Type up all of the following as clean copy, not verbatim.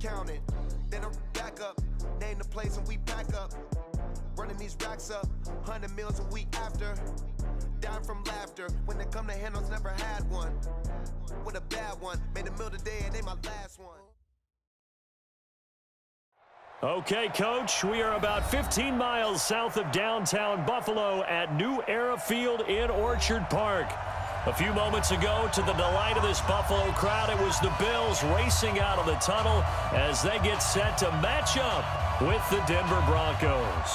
count it. Then I back up, name the place and we pack up. Running these racks up, 100 meals a week after. Dying from laughter, when they come to handles, never had one. With a bad one, made a meal today and they my last one. Okay, Coach, we are about 15 miles south of downtown Buffalo at New Era Field in Orchard Park. A few moments ago, to the delight of this Buffalo crowd, it was the Bills racing out of the tunnel as they get set to match up with the Denver Broncos.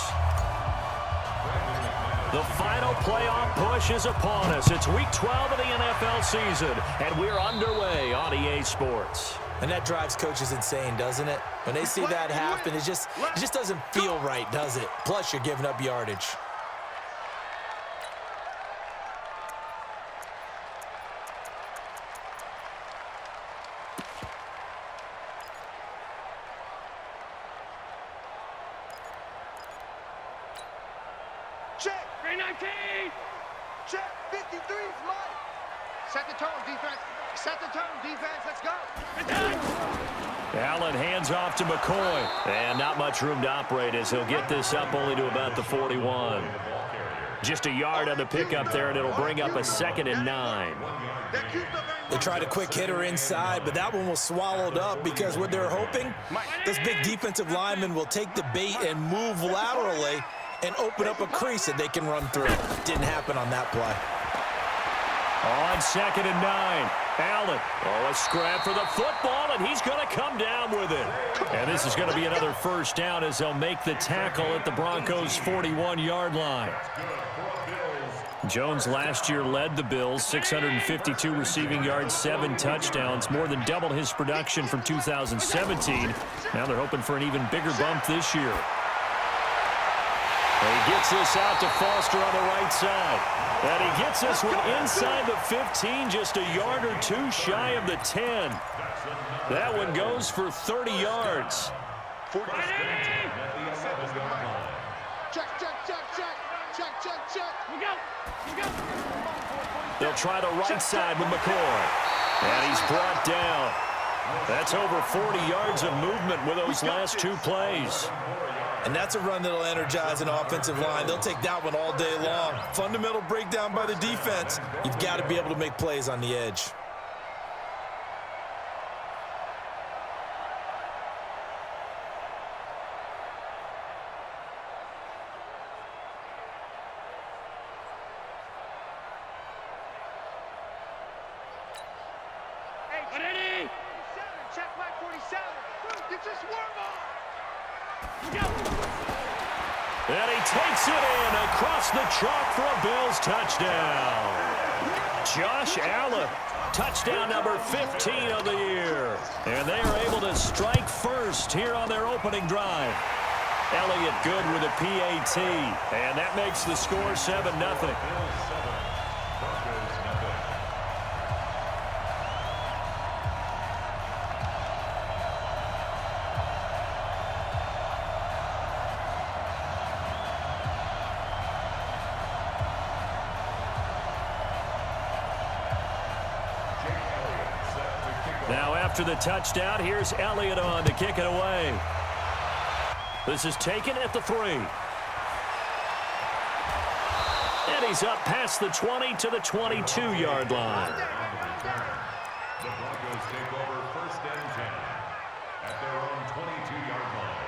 The final playoff push is upon us. It's Week 12 of the NFL season, and we're underway on EA Sports. And that drives coaches insane, doesn't it? When they see that happen, it just doesn't feel right, does it? Plus, you're giving up yardage. Check, 319. Check, 53 is mine. Set the tone, defense. Set the tone, defense. Let's go. Allen hands off to McCoy. And not much room to operate as he'll get this up only to about the 41. Just a yard on the pickup there, and it'll bring up a 2nd and 9. They tried a quick hitter inside, but that one was swallowed up because what they're hoping, this big defensive lineman will take the bait and move laterally and open up a crease that they can run through. Didn't happen on that play. On 2nd and 9, Allen. Oh, a scrap for the football, and he's going to come down with it. And this is going to be another first down as they'll make the tackle at the Broncos' 41-yard line. Jones last year led the Bills, 652 receiving yards, 7 touchdowns, more than doubled his production from 2017. Now they're hoping for an even bigger bump this year. He gets this out to Foster on the right side. And he gets this one inside the 15, just a yard or two shy of the 10. That one goes for 30 yards. Check, check, check, check, check, check, check. You go. They'll try the right side with McCoy. And he's brought down. That's over 40 yards of movement with those last 2 plays. And that's a run that'll energize an offensive line. They'll take that one all day long. Fundamental breakdown by the defense. You've got to be able to make plays on the edge. Hey, check my 47. Get your swarm on. And he takes it in across the chalk for a Bills touchdown. Josh Allen, touchdown number 15 of the year. And they are able to strike first here on their opening drive. Elliott good with a PAT. And that makes the score 7-0. Now after the touchdown, here's Elliott on to kick it away. This is taken at the 3. And he's up past the 20 to the 22-yard line. The Broncos take over 1st and 10 at their own 22-yard line.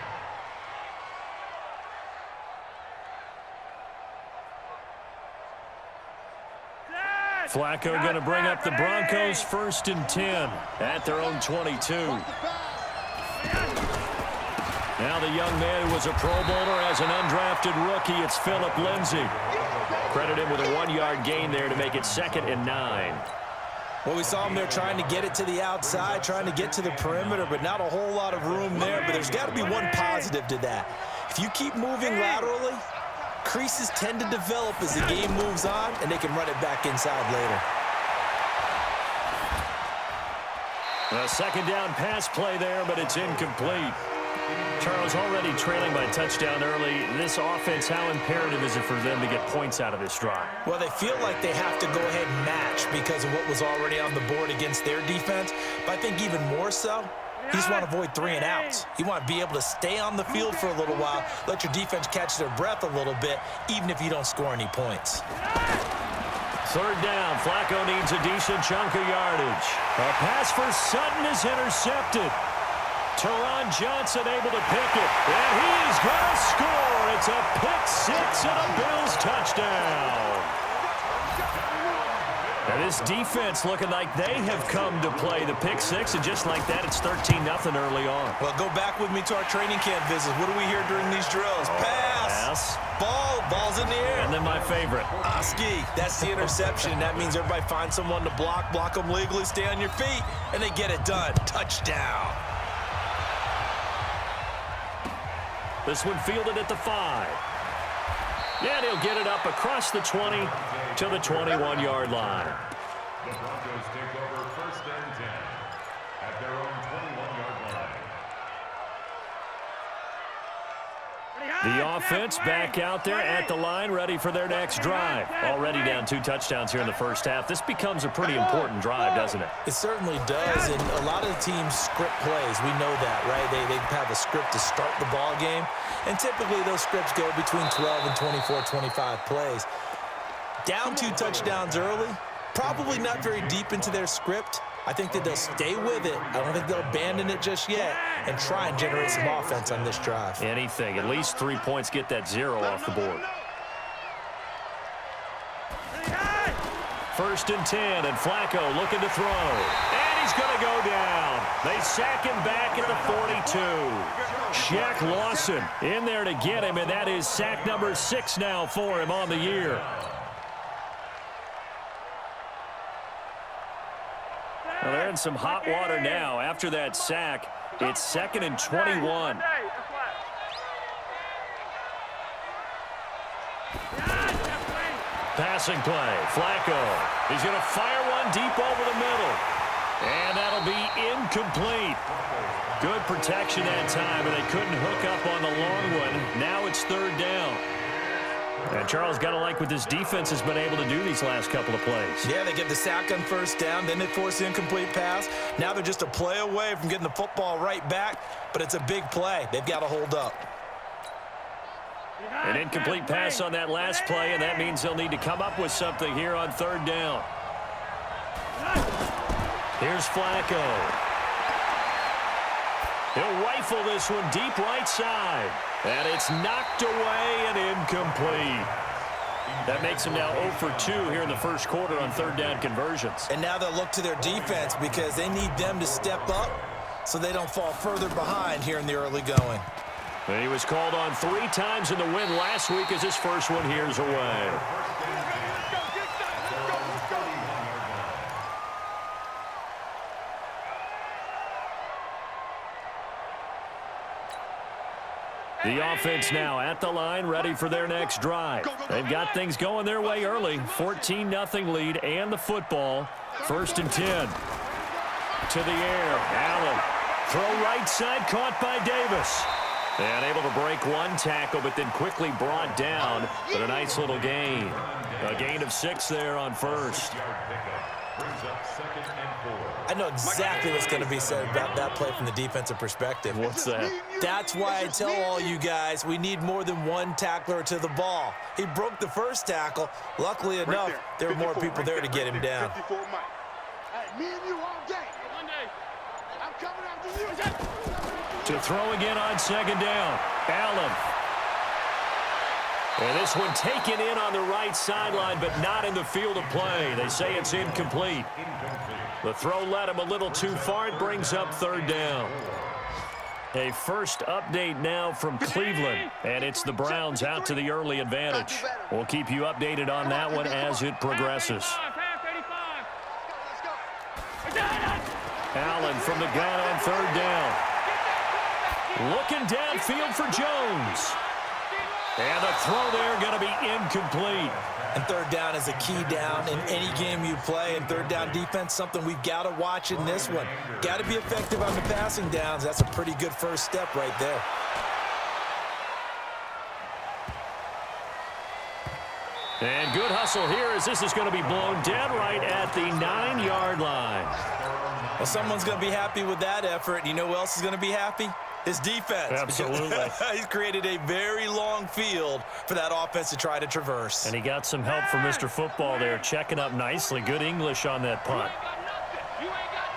Flacco going to bring up the Broncos 1st and 10 at their own 22. Now the young man who was a Pro Bowler as an undrafted rookie, it's Phillip Lindsay. Credit him with a 1-yard gain there to make it 2nd and 9. Well, we saw him there trying to get it to the outside, trying to get to the perimeter, but not a whole lot of room there. But there's got to be one positive to that. If you keep moving laterally, creases tend to develop as the game moves on, and they can run it back inside later. A 2nd down pass play there, but it's incomplete. Charles, already trailing by touchdown early. This offense, how imperative is it for them to get points out of this drive? Well, they feel like they have to go ahead and match because of what was already on the board against their defense. But I think even more so, You just want to avoid 3 and outs. You want to be able to stay on the field for a little while, let your defense catch their breath a little bit, even if you don't score any points. Third down. Flacco needs a decent chunk of yardage. A pass for Sutton is intercepted. Teron Johnson able to pick it, and he's going to score. It's a pick-6 and a Bills touchdown. And this defense looking like they have come to play the pick-6, and just like that, it's 13-0 early on. Well, go back with me to our training camp visits. What do we hear during these drills? Pass. Ball's in the air. And then my favorite. Oski, that's the interception. That means everybody finds someone to block them legally, stay on your feet, and they get it done. Touchdown. This one fielded at the 5. And he'll get it up across the 20 to the 21-yard line. The Broncos take over 1st and 10 at their own 21-yard line. The offense back out there at the line, ready for their next drive. Already down 2 touchdowns here in the first half. This becomes a pretty important drive, doesn't it? It certainly does, and a lot of the teams script plays. We know that, right? They have a script to start the ball game, and typically those scripts go between 12 and 24, 25 plays. Down 2 touchdowns early, probably not very deep into their script. I think that they'll stay with it. I don't think they'll abandon it just yet and try and generate some offense on this drive. Anything. At least 3 points, get that 0 off the board. 1st and 10, and Flacco looking to throw. And he's going to go down. They sack him back at the 42. Shaq Lawson in there to get him, and that is sack number 6 now for him on the year. Well, they're in some hot water now. After that sack, it's 2nd and 21. Passing play. Flacco. He's going to fire one deep over the middle. And that'll be incomplete. Good protection that time, and they couldn't hook up on the long one. Now it's 3rd down. And Charles, got to like what this defense has been able to do these last couple of plays. Yeah, they get the sack on 1st down, then they force the incomplete pass. Now they're just a play away from getting the football right back, but it's a big play. They've got to hold up. An incomplete pass on that last play, and that means they'll need to come up with something here on 3rd down. Here's Flacco. He'll rifle this one deep right side. And it's knocked away and incomplete. That makes him now 0 for 2 here in the first quarter on 3rd down conversions. And now they'll look to their defense because they need them to step up so they don't fall further behind here in the early going. And he was called on 3 times in the win last week as his first one here's away. The offense now at the line, ready for their next drive. They've got things going their way early. 14-0 lead and the football. 1st and 10. To the air. Allen. Throw right side, caught by Davis. And able to break one tackle, but then quickly brought down. But a nice little gain. A gain of 6 there on 1st. I know exactly what's going to be said about that play from the defensive perspective. What's that? That's why I tell all you guys we need more than one tackler to the ball. He broke the first tackle. Luckily enough, there were more people there to get him down. Me and you all day. One day. I'm coming after you. To throw again on 2nd down. Allen. And this one taken in on the right sideline, but not in the field of play. They say it's incomplete. The throw led him a little too far. It brings up 3rd down. A first update now from Cleveland, and it's the Browns out to the early advantage. We'll keep you updated on that one as it progresses. Allen from the gun on 3rd down. Looking downfield for Jones. And the throw there going to be incomplete. And 3rd down is a key down in any game you play. And 3rd down defense, something we've got to watch in this one. Got to be effective on the passing downs. That's a pretty good first step right there. And good hustle here as this is going to be blown dead right at the 9-yard line. Well, someone's going to be happy with that effort. And you know who else is going to be happy? His defense. Absolutely. He's created a very long field for that offense to try to traverse. And he got some help from Mr. Football there, checking up nicely. Good English on that punt. You ain't got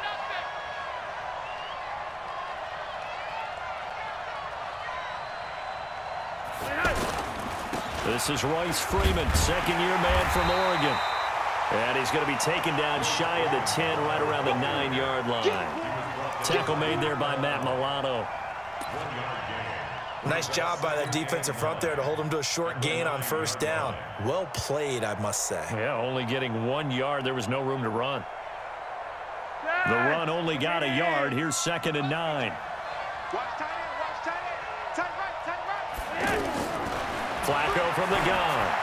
nothing. This is Royce Freeman, second-year man from Oregon. And he's going to be taken down shy of the 10, right around the 9-yard line. Tackle made there by Matt Milano. Nice job by that defensive front there to hold him to a short gain on first down. Well played, I must say. Yeah, only getting 1 yard. There was no room to run. The run only got a yard. Here's 2nd and 9. Watch tight end, watch tight end. Tight right. Flacco from the gun.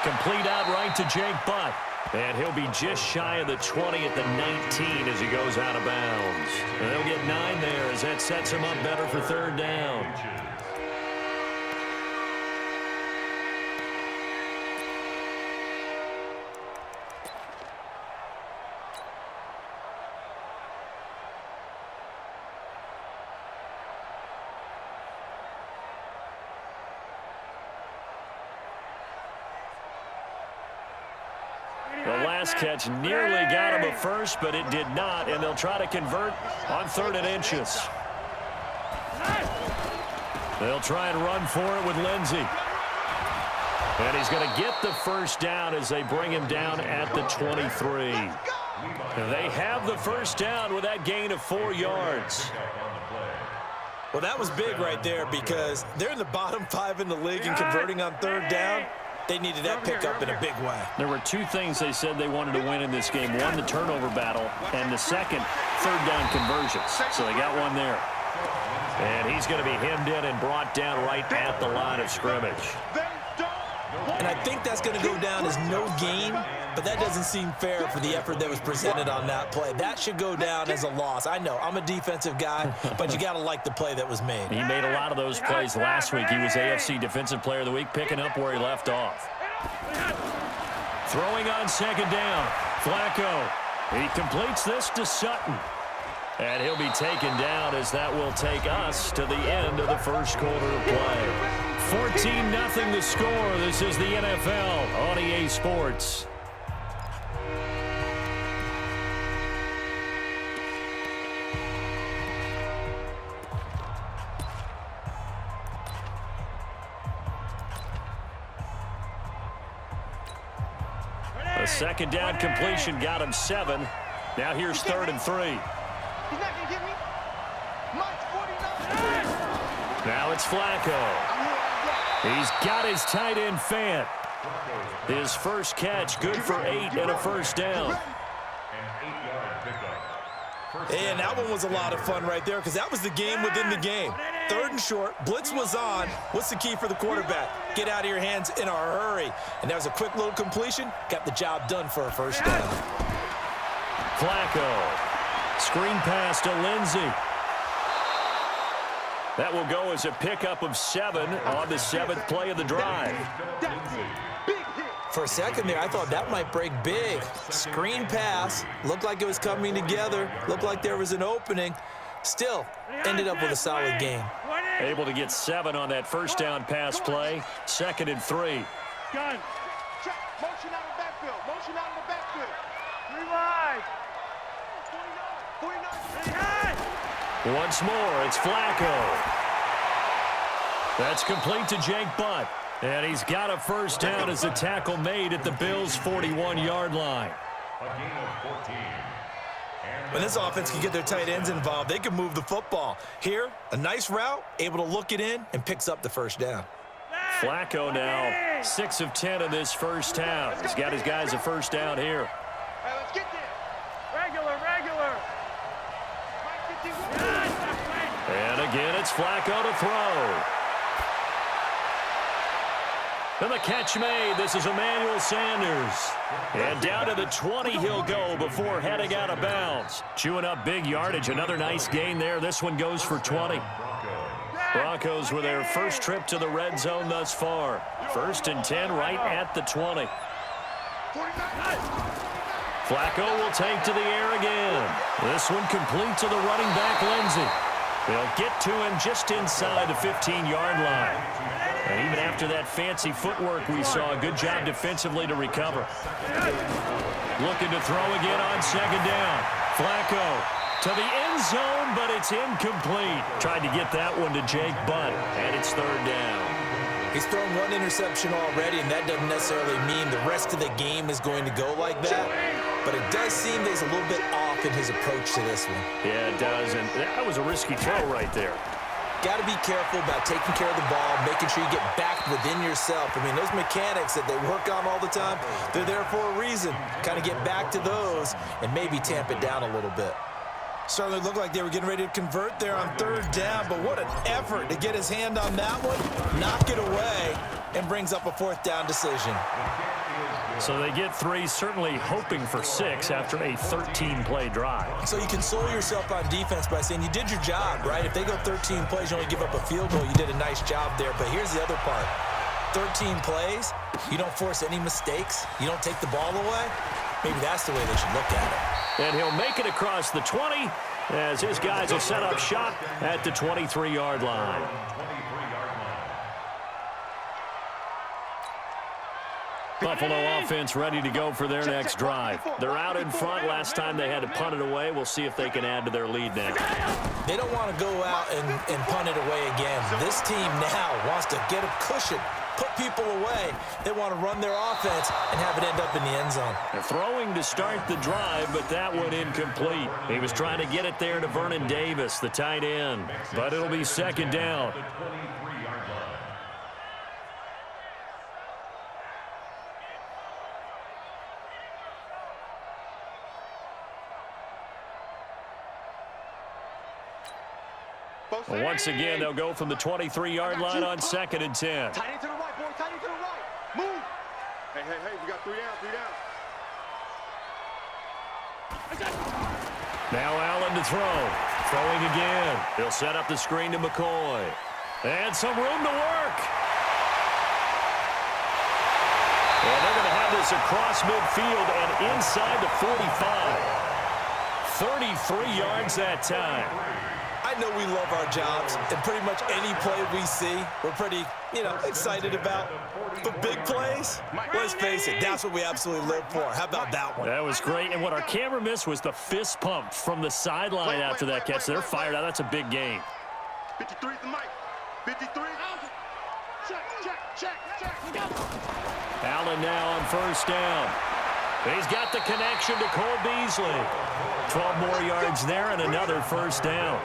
Complete out right to Jake Butt. And he'll be just shy of the 20 at the 19 as he goes out of bounds. And they'll get 9 there as that sets him up better for 3rd down. The last catch nearly got him a first, but it did not, and they'll try to convert on 3rd and inches. They'll try and run for it with Lindsey. And he's going to get the first down as they bring him down at the 23. And they have the first down with that gain of 4 yards. Well, that was big right there because they're in the bottom 5 in the league and converting on 3rd down. They needed that pickup in a big way. There were 2 things they said they wanted to win in this game. One, the turnover battle, and the second, 3rd down conversions. So they got one there. And he's going to be hemmed in and brought down right at the line of scrimmage. And I think that's going to go down as no gain, but that doesn't seem fair for the effort that was presented on that play. That should go down as a loss. I know, I'm a defensive guy, but you got to like the play that was made. He made a lot of those plays last week. He was AFC Defensive Player of the Week, picking up where he left off. Throwing on 2nd down, Flacco. He completes this to Sutton. And he'll be taken down as that will take us to the end of the first quarter of play. 14-0 the score. This is the NFL on EA Sports. A 2nd down completion got him 7. Now here's 3rd and 3. He's not going to get me. Mike's 49. Now it's Flacco. He's got his tight end Fant. His first catch, good for 8 and a first down. And that one was a lot of fun right there because that was the game within the game. 3rd and short, blitz was on. What's the key for the quarterback? Get out of your hands in a hurry. And that was a quick little completion. Got the job done for a first down. Flacco. Screen pass to Lindsey. That will go as a pickup of 7 on the 7th play of the drive. For a second there, I thought that might break big. Screen pass. Looked like it was coming together. Looked like there was an opening. Still, ended up with a solid game. Able to get 7 on that first down pass play. 2nd and 3. Gun. Check. Motion out of the backfield. Motion out of the backfield. 3 wide. 49. Once more, it's Flacco. That's complete to Jake Butt. And he's got a first down as the tackle made at the Bills' 41-yard line. When this offense can get their tight ends involved, they can move the football. Here, a nice route, able to look it in, and picks up the first down. Flacco now 6 of 10 in this first half. He's got his guys a first down here. Hey, let's get there. Regular. And again, it's Flacco to throw. And the catch made. This is Emmanuel Sanders. And down to the 20 he'll go before heading out of bounds. Chewing up big yardage. Another nice gain there. This one goes for 20. Broncos with their first trip to the red zone thus far. 1st and 10 right at the 20. Flacco will take to the air again. This one complete to the running back, Lindsey. They'll get to him just inside the 15-yard line. And even after that fancy footwork we saw, a good job defensively to recover. Looking to throw again on second down. Flacco to the end zone, but it's incomplete. Tried to get that one to Jake Butt, and it's third down. He's thrown one interception already, and that doesn't necessarily mean the rest of the game is going to go like that. But it does seem that he's a little bit off in his approach to this one. Yeah, it does, and that was a risky throw right there. Got to be careful about taking care of the ball, making sure you get back within yourself. I mean, those mechanics that they work on all the time, they're there for a reason. Kind of get back to those and maybe tamp it down a little bit. Certainly looked like they were getting ready to convert there on third down, but what an effort to get his hand on that one, knock it away, and brings up a fourth down decision. So they get 3, certainly hoping for 6 after a 13-play drive. So you console yourself on defense by saying you did your job, right? If they go 13 plays, you only give up a field goal, you did a nice job there. But here's the other part. 13 plays, you don't force any mistakes, you don't take the ball away. Maybe that's the way they should look at it. And he'll make it across the 20 as his guys will set up shop at the 23-yard line. Buffalo offense ready to go for their next drive. They're out in front. Last time they had to punt it away. We'll see if they can add to their lead now. They don't want to go out and punt it away again. This team now wants to get a cushion, put people away. They want to run their offense and have it end up in the end zone. They're throwing to start the drive, but that one incomplete. He was trying to get it there to Vernon Davis, the tight end. But it'll be second down. Well, once again, they'll go from the 23-yard line on second and 10. Tight end to the right, boy. Tight end to the right. Move. Hey, we got 3 down, 3 down. Now Allen to throw. Throwing again. He'll set up the screen to McCoy. And some room to work. Well, they're going to have this across midfield and inside the 45. 33 yards that time. I know we love our jobs, and pretty much any play we see, we're pretty, excited about. But big plays, let's face it, that's what we absolutely live for. How about that one? That was great, and what our camera missed was the fist pump from the sideline after that catch. They're fired out. That's a big game. 53 the mic. 53. Check. Allen now on first down. He's got the connection to Cole Beasley. 12 more yards there and another first down.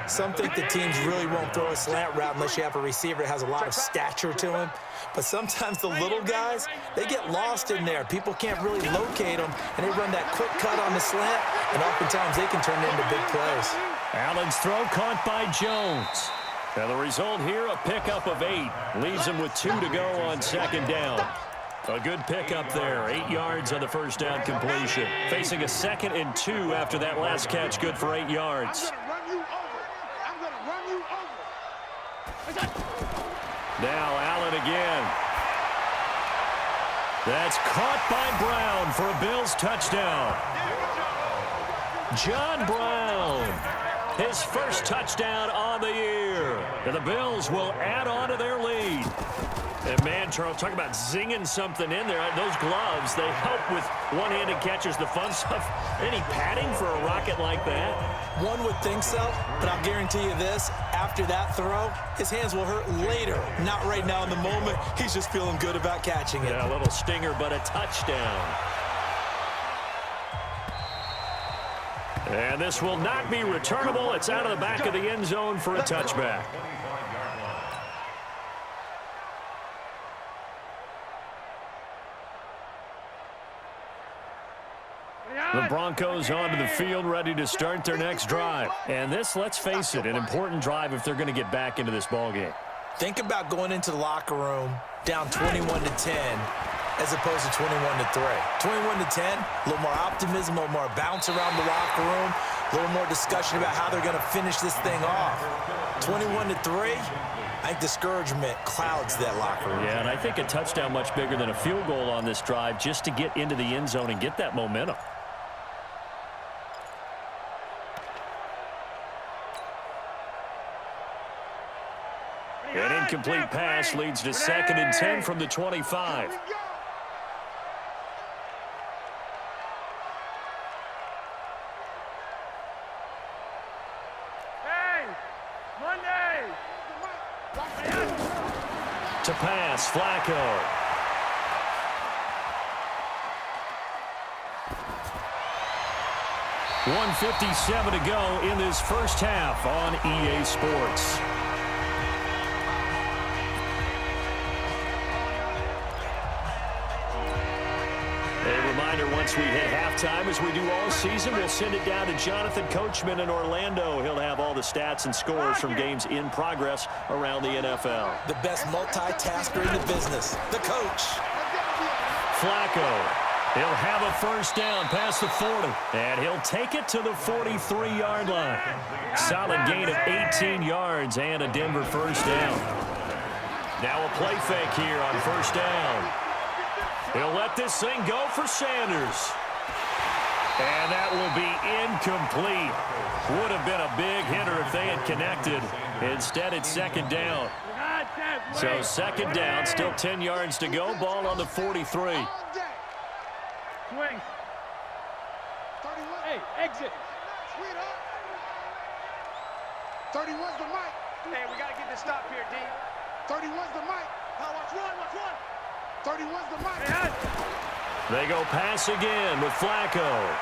Some think the teams really won't throw a slant route unless you have a receiver that has a lot of stature to him. But sometimes the little guys, they get lost in there. People can't really locate them, and they run that quick cut on the slant, and oftentimes they can turn it into big plays. Allen's throw caught by Jones. Now the result here, a pickup of 8. Leaves him with 2 to go on second down. A good pickup there. 8 yards on the first down completion. Facing a 2nd and 2 after that last catch. Good for 8 yards. I'm going to run you over. Now Allen again. That's caught by Brown for a Bills touchdown. John Brown. His first touchdown on the year. And the Bills will add on to their lead. And man, Charles, talk about zinging something in there. Those gloves, they help with one-handed catches, the fun stuff. Any padding for a rocket like that? One would think so, but I'll guarantee you this. After that throw, his hands will hurt later. Not right now in the moment. He's just feeling good about catching it. Yeah, a little stinger, but a touchdown. And this will not be returnable. It's out of the back of the end zone for a touchback. The Broncos onto the field, ready to start their next drive. And this, let's face it, an important drive if they're going to get back into this ballgame. Think about going into the locker room down 21-10 as opposed to 21-3. 21-10, a little more optimism, a little more bounce around the locker room. A little more discussion about how they're going to finish this thing off. 21-3, I think discouragement clouds that locker room. Yeah, and I think a touchdown much bigger than a field goal on this drive just to get into the end zone and get that momentum. An incomplete pass leads to 2nd and 10 from the 25. To pass, Flacco. .157 to go in this first half on EA Sports. A reminder, once we hit halftime, as we do all season, we'll send it down to Jonathan Coachman in Orlando. He'll have all the stats and scores from games in progress around the NFL. The best multitasker in the business, the coach. Flacco. He'll have a first down past the 40, and he'll take it to the 43-yard line. Solid gain of 18 yards and a Denver first down. Now a play fake here on first down. He'll let this thing go for Sanders. And that will be incomplete. Would have been a big hitter if they had connected. Instead, it's 2nd down. So 2nd down, still 10 yards to go. Ball on the 43. Swing. Hey, exit. 31's the mic. Hey, we got to get this stop here, D. 31's the mic. Now watch one. 31's the mic. Hey, they go pass again with Flacco.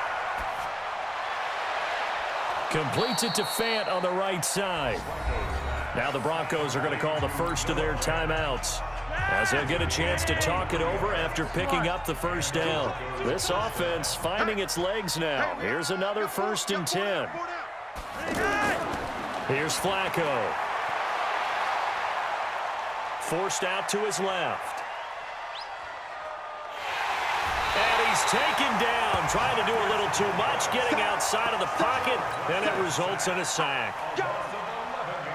Completes it to Fant on the right side. Now the Broncos are going to call the first of their timeouts, as they'll get a chance to talk it over after picking up the first down. This offense finding its legs now. Here's another 1st and 10. Here's Flacco. Forced out to his left. And he's taken down, trying to do a little too much, getting outside of the pocket, and it results in a sack.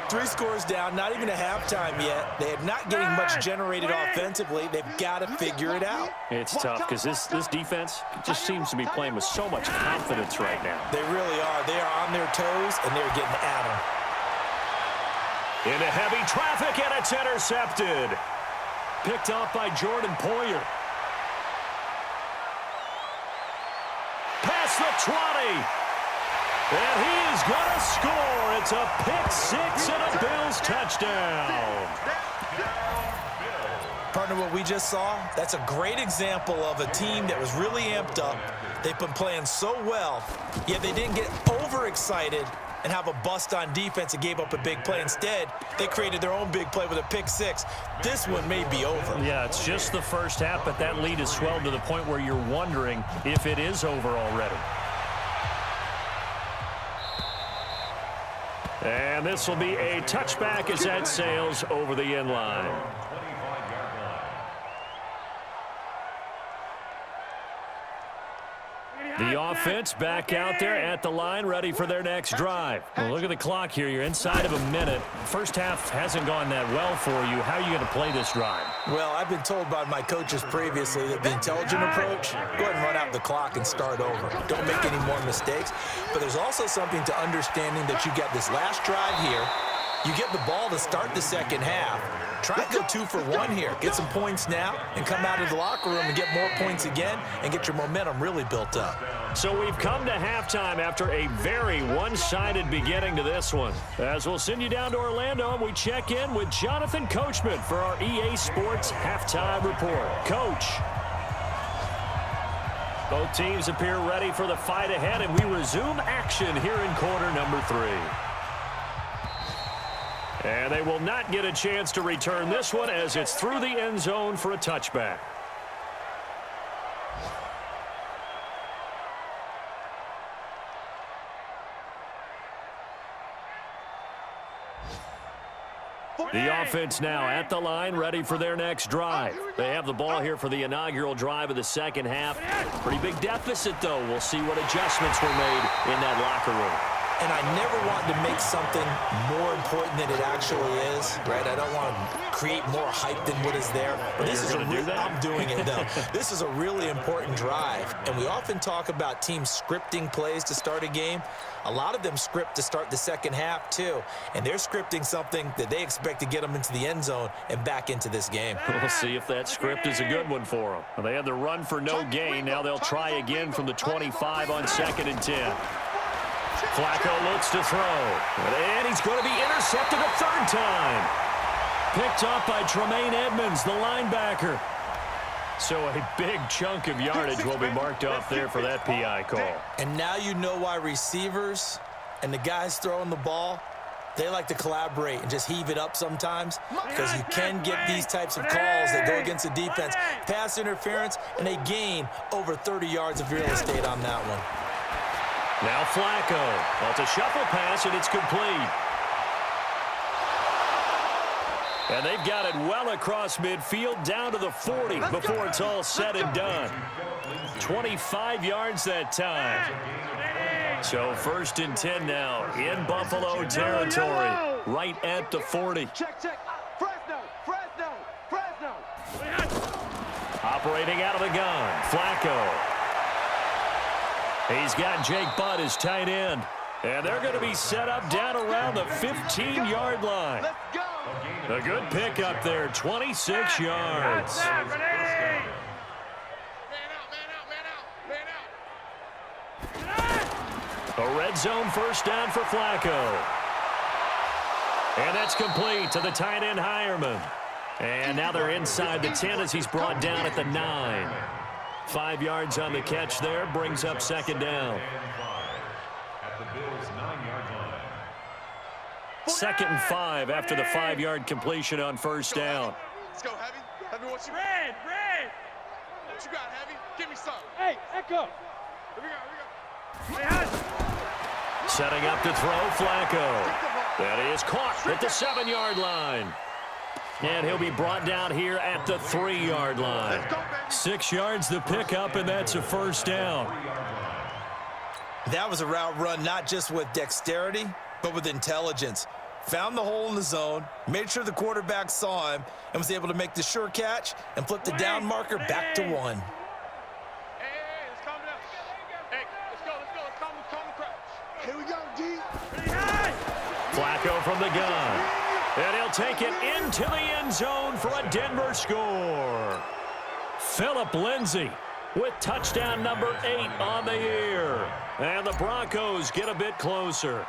3 scores down, not even a halftime yet. They are not getting much generated offensively. They've got to figure it out. It's tough because this defense just seems to be playing with so much confidence right now. They really are. They are on their toes, and they're getting at them. Into heavy traffic, and it's intercepted. Picked off by Jordan Poyer. Past the 20. And he is going to score. It's a pick-6 and a Bills touchdown. Partner, what we just saw, that's a great example of a team that was really amped up. They've been playing so well, yet they didn't get overexcited and have a bust on defense and gave up a big play. Instead, they created their own big play with a pick-6. This one may be over. Yeah, it's just the first half, but that lead has swelled to the point where you're wondering if it is over already. And this will be a touchback as that sails over the end line. The offense back out there at the line, ready for their next drive. Well, look at the clock here. You're inside of a minute. First half hasn't gone that well for you. How are you going to play this drive? Well, I've been told by my coaches previously that the intelligent approach, go ahead and run out the clock and start over. Don't make any more mistakes. But there's also something to understanding that you got this last drive here. You get the ball to start the second half. Try and go 2 for 1 here. Get some points now and come out of the locker room and get more points again and get your momentum really built up. So we've come to halftime after a very one-sided beginning to this one. As we'll send you down to Orlando, and we check in with Jonathan Coachman for our EA Sports Halftime Report. Coach. Both teams appear ready for the fight ahead, and we resume action here in quarter number 3. And they will not get a chance to return this one as it's through the end zone for a touchback. The offense now at the line, ready for their next drive. They have the ball here for the inaugural drive of the second half. Pretty big deficit, though. We'll see what adjustments were made in that locker room. And I never want to make something more important than it actually is, right? I don't want to create more hype than what is there. But this is I'm doing it, though. This is a really important drive. And we often talk about teams scripting plays to start a game. A lot of them script to start the second half, too. And they're scripting something that they expect to get them into the end zone and back into this game. We'll see if that script is a good one for them. Well, they had the run for no gain. Now they'll try again from the 25 on 2nd and 10. Flacco looks to throw. And he's going to be intercepted a third time. Picked up by Tremaine Edmonds, the linebacker. So a big chunk of yardage will be marked off there for that PI call. And now you know why receivers and the guys throwing the ball, they like to collaborate and just heave it up sometimes, because you can get these types of calls that go against the defense. Pass interference, and they gain over 30 yards of real estate on that one. Now Flacco. Well, it's a shuffle pass, and it's complete. And they've got it well across midfield, down to the 40 before it's all said and done. 25 yards that time. So 1st and 10 now in Buffalo territory, right at the 40. Check. Fresno. Operating out of the gun, Flacco. He's got Jake Butt as tight end. And they're going to be set up down around the 15-yard line. Let's go. A good pickup there, 26 yards. A red zone first down for Flacco. And that's complete to the tight end Hireman. And now they're inside the 10 as he's brought down at the 9. 5 yards on the catch there, brings up 2nd down. At the Bills' 9-yard line. 2nd and 5 after the 5-yard completion on first down. Let's go, Heavy. Heavy, what you red. What you got, Heavy? Give me some. Hey, Echo. Here we go. Setting up to throw, Flacco. That is caught at the 7-yard line. And he'll be brought down here at the 3-yard line. 6 yards the pickup, and that's a first down. That was a route run not just with dexterity, but with intelligence. Found the hole in the zone, made sure the quarterback saw him, and was able to make the sure catch and flip the down marker back to 1. Hey, let's calm down. Hey, let's go. Let's calm the crouch. Here we go, D. Flacco from the gun. And he'll take it into the end zone for a Denver score. Phillip Lindsay with touchdown number 8 on the year. And the Broncos get a bit closer.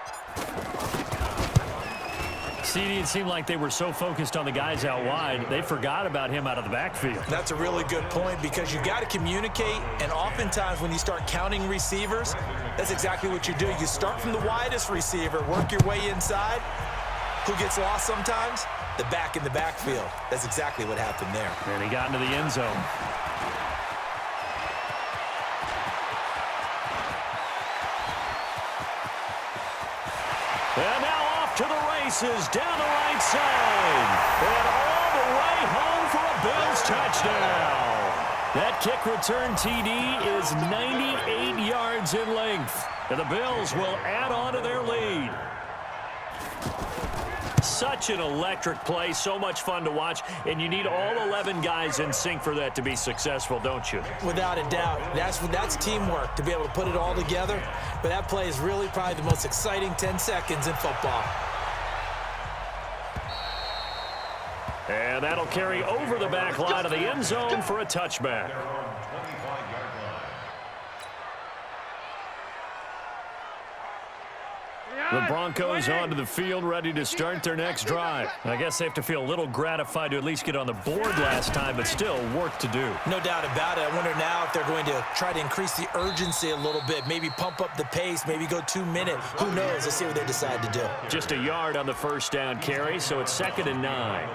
CD, it seemed like they were so focused on the guys out wide, they forgot about him out of the backfield. That's a really good point, because you got to communicate, and oftentimes when you start counting receivers, that's exactly what you do. You start from the widest receiver, work your way inside. Who gets lost sometimes? The back in the backfield. That's exactly what happened there. And he got into the end zone. And now off to the races, down the right side. And all the way home for a Bills touchdown. That kick return TD is 98 yards in length. And the Bills will add on to their lead. Such an electric play, so much fun to watch, and you need all 11 guys in sync for that to be successful, don't you? Without a doubt. That's teamwork, to be able to put it all together. But that play is really probably the most exciting 10 seconds in football. And that'll carry over the back line of the end zone for a touchback. The Broncos onto the field, ready to start their next drive. I guess they have to feel a little gratified to at least get on the board last time, but still work to do. No doubt about it. I wonder now if they're going to try to increase the urgency a little bit, maybe pump up the pace, maybe go 2 minute. Who knows? Let's see what they decide to do. Just a yard on the first down carry, so it's 2nd and 9.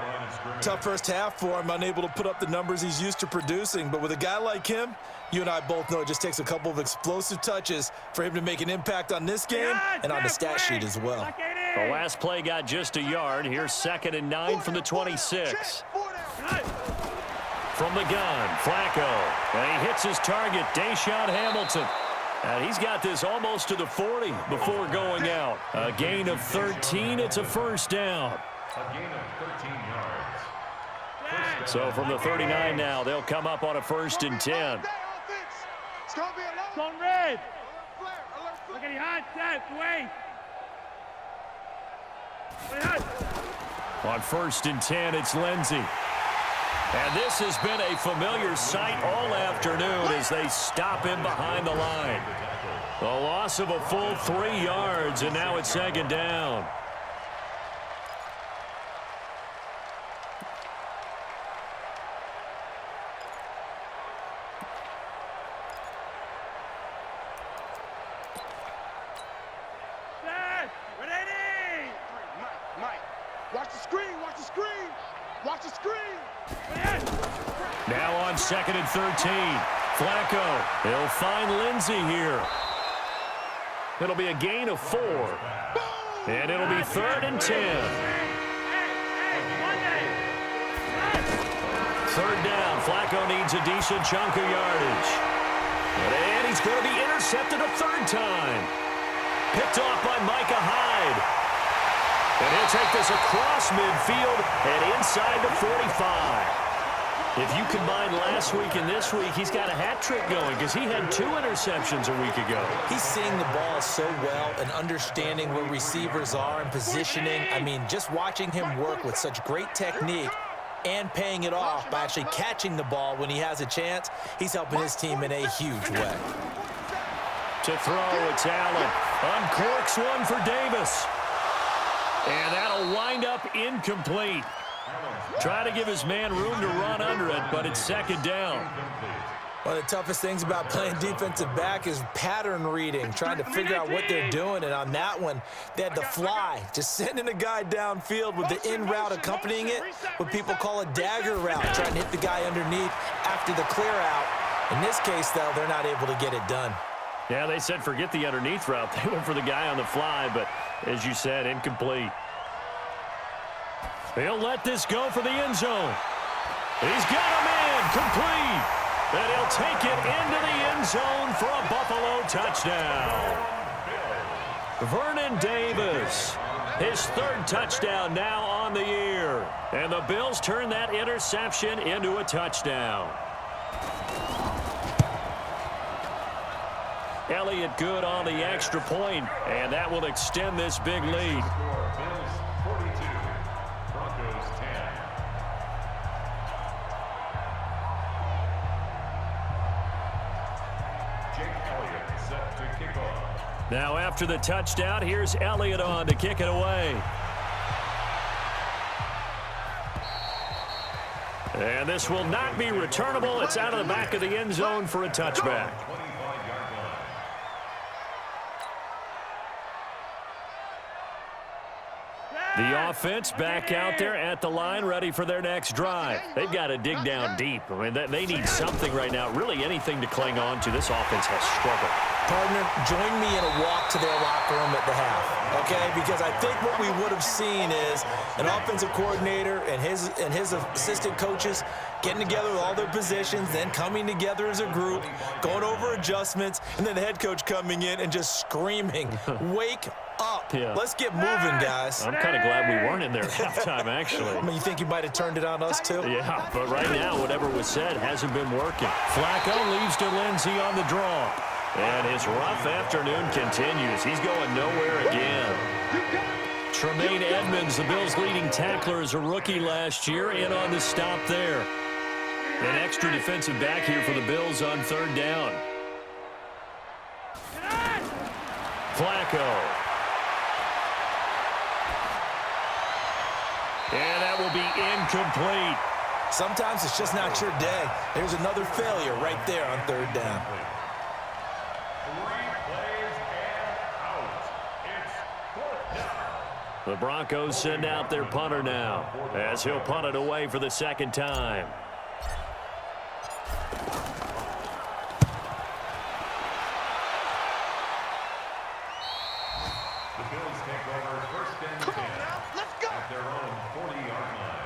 Tough first half for him, unable to put up the numbers he's used to producing. But with a guy like him, you and I both know it just takes a couple of explosive touches for him to make an impact on this game and on the stat sheet as well. The last play got just a yard. Here's 2nd and 9 from the 26. From the gun, Flacco. And he hits his target, Deshaun Hamilton. And he's got this almost to the 40 before going out. A gain of 13. It's a first down. A gain of 13 yards. So from the 39 now, they'll come up on a 1st and 10. It's going to be a It's on red. Look at the hot set. Wait. On 1st and 10, it's Lindsey. And this has been a familiar sight all afternoon as they stop him behind the line. A loss of a full 3 yards, and now it's 2nd down. Mike, watch the screen, watch the screen, watch the screen. Now on 2nd and 13. Flacco. He'll find Lindsey here. It'll be a gain of 4. And it'll be 3rd and 10. 3rd down. Flacco needs a decent chunk of yardage. And he's going to be intercepted a 3rd time. Picked off by Micah Hyde. And he'll take this across midfield and inside the 45. If you combine last week and this week, he's got a hat trick going because he had 2 interceptions a week ago. He's seeing the ball so well and understanding where receivers are and positioning. I mean, just watching him work with such great technique and paying it off by actually catching the ball when he has a chance, he's helping his team in a huge way. To throw, it's Allen. Uncorks one for Davis. And that'll wind up incomplete. Try to give his man room to run under it, but it's 2nd down. One of the toughest things about playing defensive back is pattern reading, trying to figure out what they're doing. And on that one, they had the fly, just sending a guy downfield with the in route accompanying it, what people call a dagger route, trying to hit the guy underneath after the clear out. In this case, though, they're not able to get it done. Yeah, they said forget the underneath route. They went for the guy on the fly, but as you said, incomplete. He'll let this go for the end zone. He's got him in, complete. And he'll take it into the end zone for a Buffalo touchdown. Vernon Davis, his 3rd touchdown now on the year. And the Bills turn that interception into a touchdown. Elliott good on the extra point, and that will extend this big lead. Bills 42, Broncos 10. Jake Elliott set to kick off. Now after the touchdown, here's Elliott on to kick it away. And this will not be returnable. It's out of the back of the end zone for a touchback. The offense back out there at the line, ready for their next drive. They've got to dig down deep. I mean, they need something right now, really anything to cling on to. This offense has struggled. Partner, join me in a walk to their locker room at the half, okay? Because I think what we would have seen is an offensive coordinator and his assistant coaches getting together with all their positions, then coming together as a group, going over adjustments, and then the head coach coming in and just screaming, wake up. Yeah. Let's get moving, guys. I'm kind of glad we weren't in there at halftime, actually. I mean, you think you might have turned it on us, too? Yeah, but right now, whatever was said hasn't been working. Flacco leaves to Lindsey on the draw. And his rough afternoon continues. He's going nowhere again. Tremaine Edmonds, the Bills' leading tackler, is a rookie last year, in on the stop there. An extra defensive back here for the Bills on 3rd down. Flacco. And that will be incomplete. Sometimes it's just not your day. There's another failure right there on 3rd down. 3 plays and out. It's 4th down. The Broncos send out their punter now, as he'll punt it away for the 2nd time. The Bills take over first and 10 at their own 40-yard line.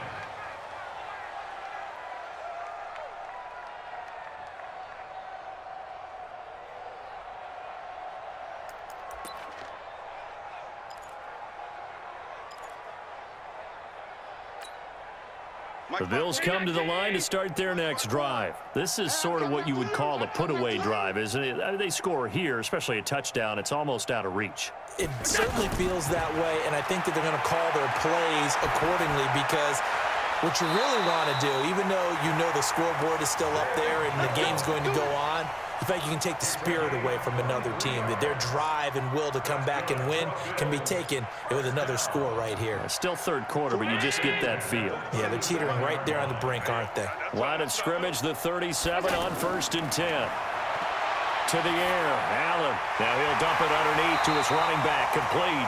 The Bills come to the line to start their next drive. This is sort of what you would call a put-away drive, isn't it? They score here, especially a touchdown. It's almost out of reach. It certainly feels that way, and I think that they're going to call their plays accordingly because what you really want to do, even though you know the scoreboard is still up there and the game's going to go on, in fact, you can take the spirit away from another team, that their drive and will to come back and win can be taken with another score right here. Still third quarter, but you just get that feel. Yeah, they're teetering right there on the brink, aren't they? Line of scrimmage, the 37 on first and 10. To the air, Allen. Now he'll dump it underneath to his running back, complete.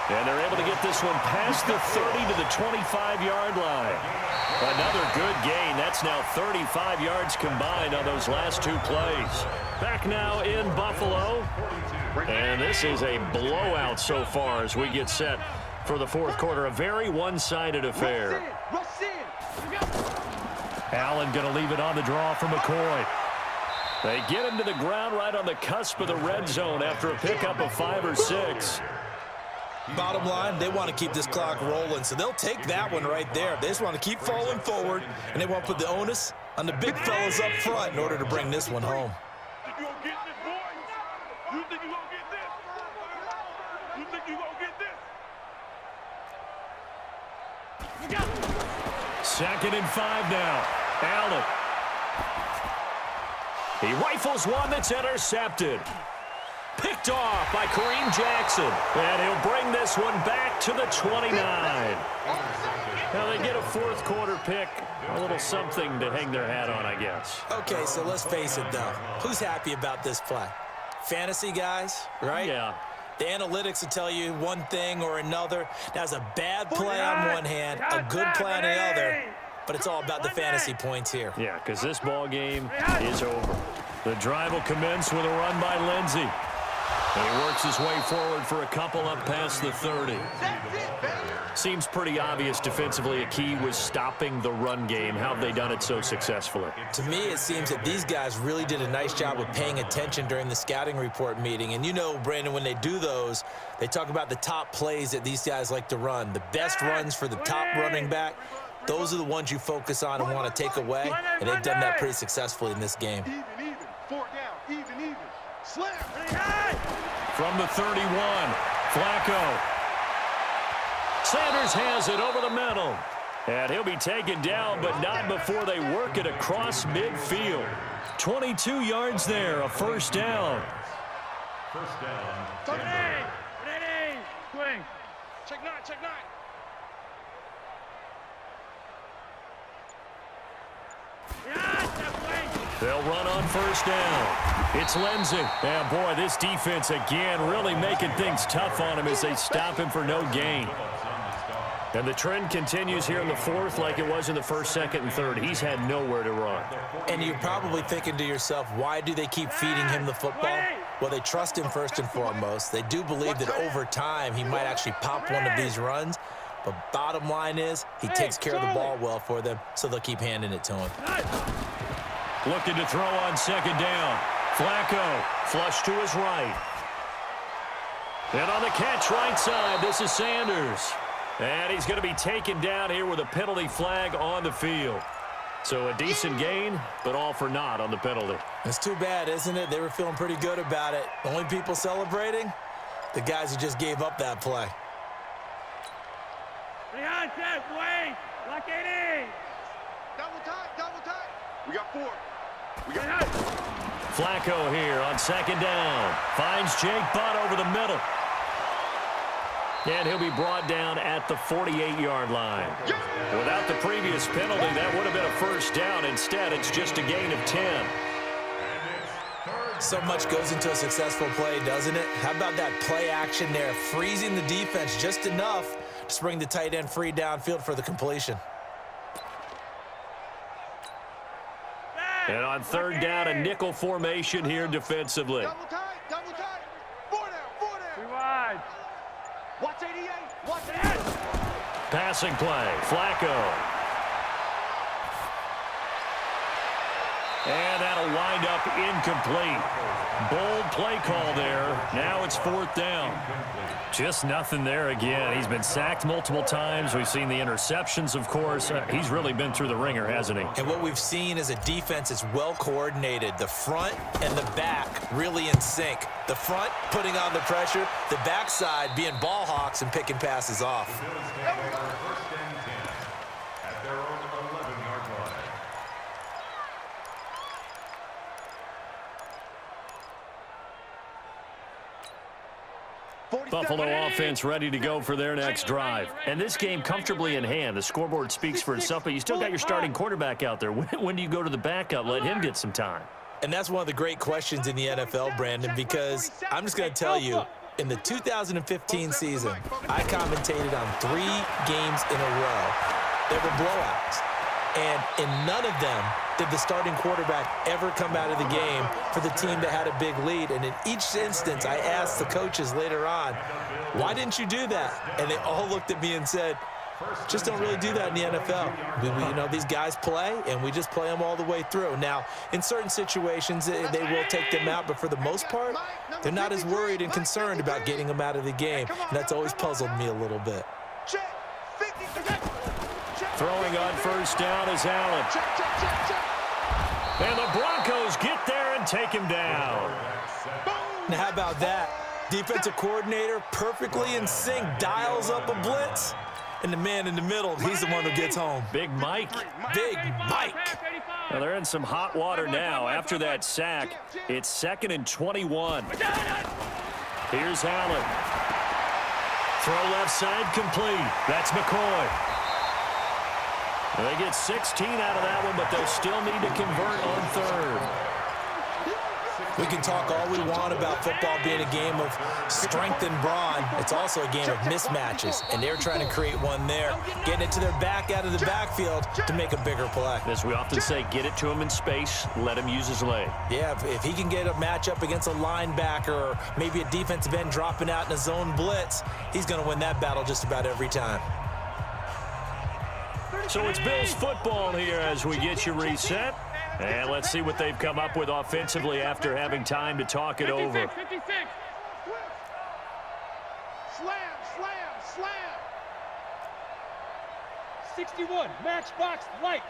And they're able to get this one past the 30 to the 25-yard line. Another good gain. That's now 35 yards combined on those last two plays. Back now in Buffalo. And this is a blowout so far as we get set for the fourth quarter. A very one-sided affair. Allen going to leave it on the draw for McCoy. They get him to the ground right on the cusp of the red zone after a pickup of 5 or 6. Bottom line, they want to keep this clock rolling, so they'll take that one right there. They just want to keep falling forward, and they want to put the onus on the big fellas up front in order to bring this one home. You gonna get this, boy? You think you gonna get this? You think you gonna get this? Second and 5 now. Allen. He rifles one that's intercepted. Picked off by Kareem Jackson. And he'll bring this one back to the 29. Now they get a fourth quarter pick. A little something to hang their hat on, I guess. Okay, so let's face it, though. Who's happy about this play? Fantasy guys, right? Yeah. The analytics will tell you one thing or another. That's a bad play on one hand, a good play on the other. But it's all about the fantasy points here. Yeah, because this ball game is over. The drive will commence with a run by Lindsey. And he works his way forward for a couple up past the 30. Seems pretty obvious defensively a key was stopping the run game. How have they done it so successfully? To me, it seems that these guys really did a nice job of paying attention during the scouting report meeting. And you know, Brandon, when they do those, they talk about the top plays that these guys like to run. The best runs for the top running back, those are the ones you focus on and want to take away. And they've done that pretty successfully in this game. Even. 4 down. Even. Slam. From the 31, Flacco. Sanders has it over the middle. And he'll be taken down, but not before they work it across midfield. 22 yards there, a first down. First down. Ready. Swing. Check 9. They'll run on first down. It's Lindsey. And, boy, this defense again really making things tough on him as they stop him for no gain. And the trend continues here in the fourth like it was in the first, second, and third. He's had nowhere to run. And you're probably thinking to yourself, why do they keep feeding him the football? Well, they trust him first and foremost. They do believe that over time he might actually pop one of these runs. But bottom line is he takes care of the ball well for them, so they'll keep handing it to him. Looking to throw on second down. Flacco, flush to his right. And on the catch right side, this is Sanders. And he's going to be taken down here with a penalty flag on the field. So a decent gain, but all for naught on the penalty. It's too bad, isn't it? They were feeling pretty good about it. The only people celebrating, the guys who just gave up that play. Double tight. We got 4. Flacco here on second down. Finds Jake Butt over the middle. And he'll be brought down at the 48-yard line. Without the previous penalty, that would have been a first down. Instead, it's just a gain of 10. So much goes into a successful play, doesn't it? How about that play action there, freezing the defense just enough to spring the tight end free downfield for the completion. And on third down, a nickel formation here defensively. Double tight. 4 down. 3 wide. Watch 88. Watch 88. Passing play, Flacco. And that'll wind up incomplete. Bold play call there. Now it's 4th down. Just nothing there again. He's been sacked multiple times. We've seen the interceptions, of course. He's really been through the ringer, hasn't he? And what we've seen is a defense is well coordinated. The front and the back really in sync. The front putting on the pressure. The backside being ball hawks and picking passes off. First and 10 at their own 11-yard line. Buffalo offense ready to go for their next drive. And this game comfortably in hand. The scoreboard speaks for itself, but you still got your starting quarterback out there. When do you go to the backup? Let him get some time. And that's one of the great questions in the NFL, Brandon, because I'm just going to tell you, in the 2015 season, I commentated on 3 games in a row. They were blowouts. And in none of them did the starting quarterback ever come out of the game for the team that had a big lead. And in each instance, I asked the coaches later on, why didn't you do that? And they all looked at me and said, just don't really do that in the NFL. You know, these guys play, and we just play them all the way through. Now, in certain situations, they will take them out, but for the most part, they're not as worried and concerned about getting them out of the game. And that's always puzzled me a little bit. Throwing on 1st down is Allen. And the Broncos get there and take him down. Now, how about that? Defensive coordinator perfectly in sync, dials up a blitz. And the man in the middle, he's the one who gets home. Big Mike. Big Mike. Well, they're in some hot water now. After that sack, it's 2nd and 21. Here's Allen. Throw left side complete. That's McCoy. They get 16 out of that one, but they'll still need to convert on 3rd. We can talk all we want about football being a game of strength and brawn. It's also a game of mismatches, and they're trying to create one there, getting it to their back out of the backfield to make a bigger play. As we often say, get it to him in space, let him use his leg. Yeah, if he can get a matchup against a linebacker or maybe a defensive end dropping out in a zone blitz, he's going to win that battle just about every time. So it's Bills football here as we get you reset. And let's see what they've come up with offensively after having time to talk it over. 56. Slam, slam, slam. 61, matchbox lights.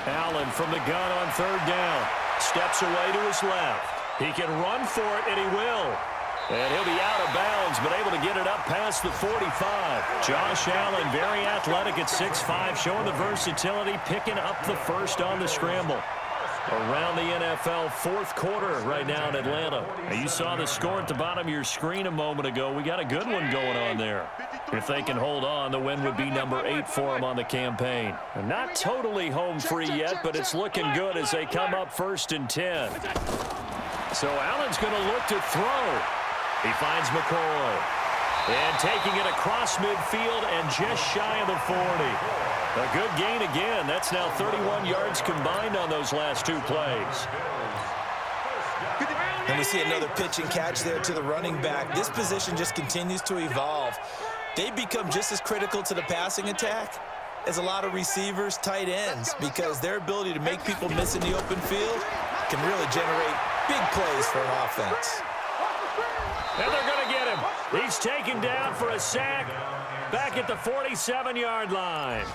Allen from the gun on 3rd down. Steps away to his left. He can run for it, and he will. And he'll be out of bounds, but able to get it up past the 45. Josh Allen, very athletic at 6'5", showing the versatility, picking up the first on the scramble. Around the NFL, 4th quarter right now in Atlanta. Now, you saw the score at the bottom of your screen a moment ago. We got a good one going on there. If they can hold on, the win would be number 8 for them on the campaign. And not totally home free yet, but it's looking good as they come up 1st and 10. So Allen's going to look to throw. He finds McCoy. And taking it across midfield and just shy of the 40. A good gain again. That's now 31 yards combined on those last 2 plays. And we see another pitch and catch there to the running back. This position just continues to evolve. They become just as critical to the passing attack as a lot of receivers, tight ends, because their ability to make people miss in the open field can really generate big plays for an offense. And they're going to get him. He's taken down for a sack back at the 47-yard line.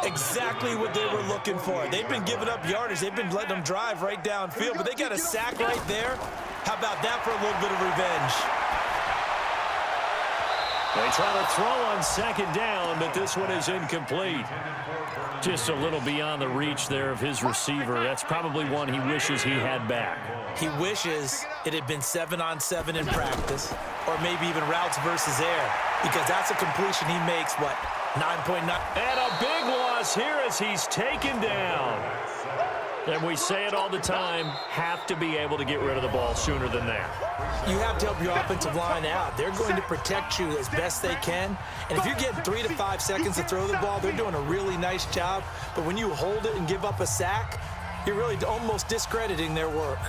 Exactly what they were looking for. They've been giving up yardage. They've been letting them drive right downfield, but they got a sack right there. How about that for a little bit of revenge? They try to throw on 2nd down, but this one is incomplete. Just a little beyond the reach there of his receiver. That's probably one he wishes he had back. He wishes it had been 7-on-7 in practice, or maybe even routes versus air, because that's a completion he makes, what, 9.9? And a big loss here as he's taken down. And we say it all the time, have to be able to get rid of the ball sooner than that. You have to help your offensive line out. They're going to protect you as best they can. And if you're getting 3 to 5 seconds to throw the ball, they're doing a really nice job. But when you hold it and give up a sack, you're really almost discrediting their work.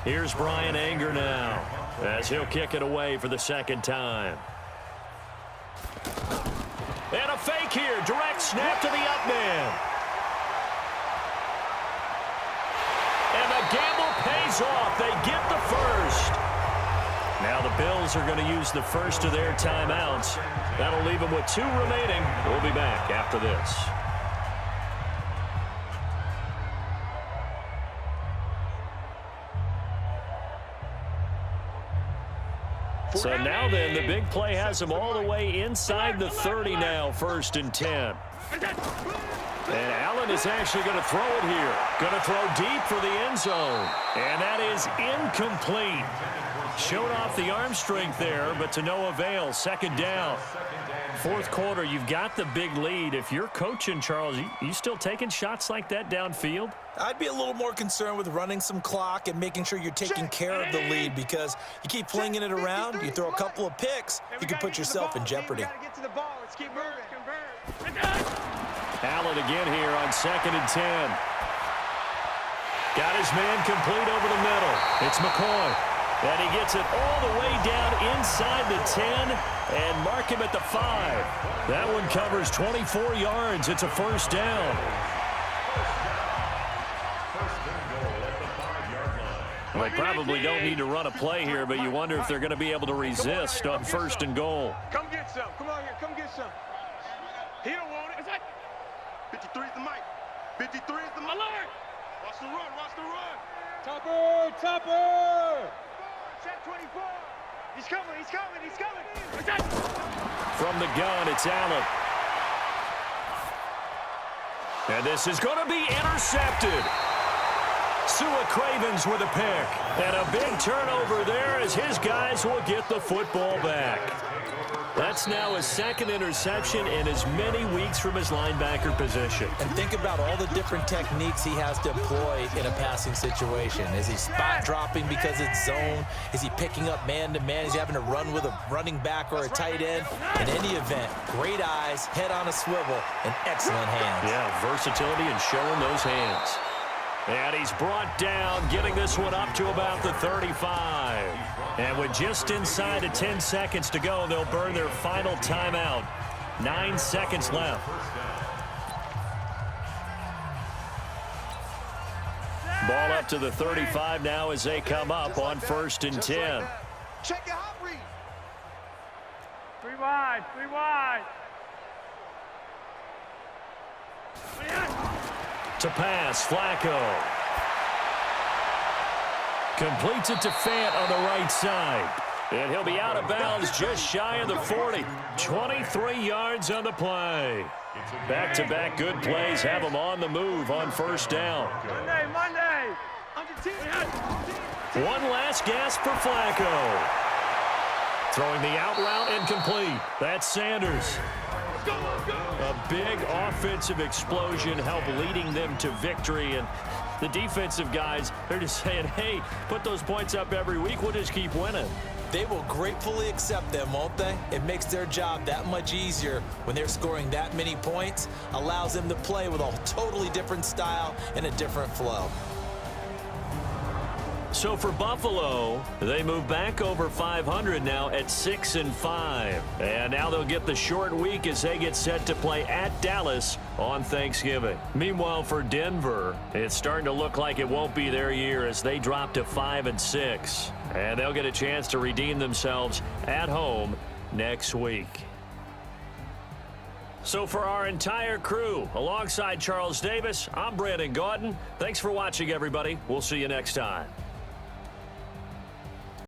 Here's Brian Anger now as he'll kick it away for the second time. And a fake here. Direct snap to the up man. And the gamble pays off. They get the first. Now the Bills are going to use the first of their timeouts. That'll leave them with 2 remaining. We'll be back after this. So now then, the big play has them all the way inside the 30 now, 1st and 10. And Allen is actually going to throw it here. Going to throw deep for the end zone. And that is incomplete. Showed off the arm strength there, but to no avail. 2nd down. 4th quarter, you've got the big lead. If you're coaching, Charles, you still taking shots like that downfield? I'd be a little more concerned with running some clock and making sure you're taking care of the lead, because you keep flinging it around, you throw a couple of picks, you can put yourself in jeopardy. Allen again here on 2nd and 10. Got his man complete over the middle. It's McCoy. And he gets it all the way down inside the 10 and mark him at the 5. That one covers 24 yards. It's a 1st down. Well, they probably don't need to run a play here, but you wonder if they're going to be able to resist on 1st and goal. Come get some. Come on here. Come get some. He don't want it. 53 is the mic. 53 is the mic. Alert. Watch the run. Watch the run. Topper. Topper. Check 24. He's coming. He's coming. He's coming. From the gun, it's Allen. And this is going to be intercepted. Sua Cravens with a pick. And a big turnover there as his guys will get the football back. That's now his 2nd interception in as many weeks from his linebacker position. And think about all the different techniques he has to employ in a passing situation. Is he spot dropping because it's zone? Is he picking up man-to-man? Is he having to run with a running back or a tight end? In any event, great eyes, head on a swivel, and excellent hands. Yeah, versatility and showing those hands. And he's brought down, getting this one up to about the 35. And with just inside of 10 seconds to go, they'll burn their final timeout. 9 seconds left. Ball up to the 35 now as they come up on 1st and 10. Check your hot read. 3 wide. 3 wide. To pass, Flacco. Completes it to Fant on the right side. And he'll be out of bounds just shy of the 40. 23 yards on the play. Back-to-back good plays have them on the move on 1st down. Monday. One last gasp for Flacco. Throwing the out route incomplete. That's Sanders. A big offensive explosion helped leading them to victory, and the defensive guys, they're just saying, hey, put those points up every week, we'll just keep winning. They will gratefully accept them, won't they? It makes their job that much easier when they're scoring that many points, allows them to play with a totally different style and a different flow. So for Buffalo, they move back over 500 now at 6-5. And now they'll get the short week as they get set to play at Dallas on Thanksgiving. Meanwhile, for Denver, it's starting to look like it won't be their year as they drop to 5-6. And they'll get a chance to redeem themselves at home next week. So for our entire crew, alongside Charles Davis, I'm Brandon Gaudin. Thanks for watching, everybody. We'll see you next time.